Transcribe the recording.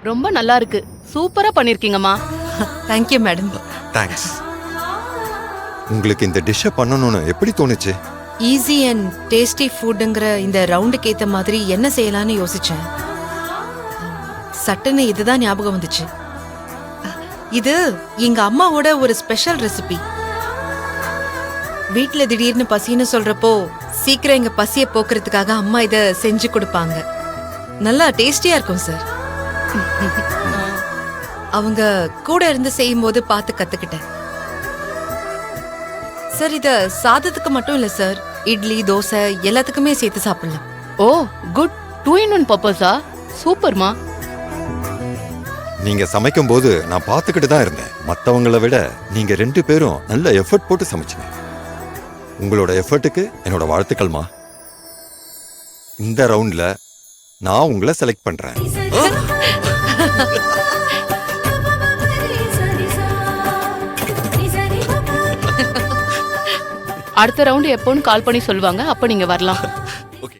ரொம்ப நல்லா இருக்கு. சூப்பரா பண்ணிருக்கீங்கம்மா. Thank you madam. தேங்க்ஸ். உங்களுக்கு இந்த டிஷ்ஷை பண்ணணும்னு எப்படி தோணுச்சு? ஈஸி அண்ட் டேஸ்டி ஃபுட்டுங்கிற இந்த ரவுண்டுக்கு ஏத்த மாதிரி என்ன செய்யலாம்னு யோசிச்சேன். சட்டுன்னு இதுதான் ஞாபகம் வந்துச்சு. இது எங்க அம்மாவோட ஒரு ஸ்பெஷல் ரெசிபி. வீட்ல திடீர்னு பசின்னு சொல்றப்போ சீக்கிரம் எங்க பசியை போக்குறதுக்காக அம்மா இத செஞ்சு கொடுப்பாங்க. நல்லா டேஸ்டியா இருக்கும் சார். அவங்க கூட இருந்து செய்யும் போது பார்த்து கத்துக்கிட்டேன் சார். இத சாதத்துக்கு மட்டும் இல்ல சார், இட்லி தோசை எல்லாத்துக்குமே சேர்த்து சாப்பிடலாம். ஓ குட். 2 in 1 பர்பஸா? சூப்பர்மா. நீங்க சமைக்கும் போது நான் பார்த்துக்கிட்டு தான் இருந்தேன். மத்தவங்களை விட நீங்க 2 பேரும் நல்ல எஃபர்ட் போட்டு சமைச்சீங்க. உங்களோட எஃபர்ட்டுக்கு என்னோட வாழ்த்துக்கள்மா. இந்த ரவுண்ட்ல நான் உங்களை செலக்ட் பண்றேன். அடுத்த ரவுண்ட் எப்போன்னு கால் பண்ணி சொல்லுவாங்க. அப்ப நீங்க வரலாம்.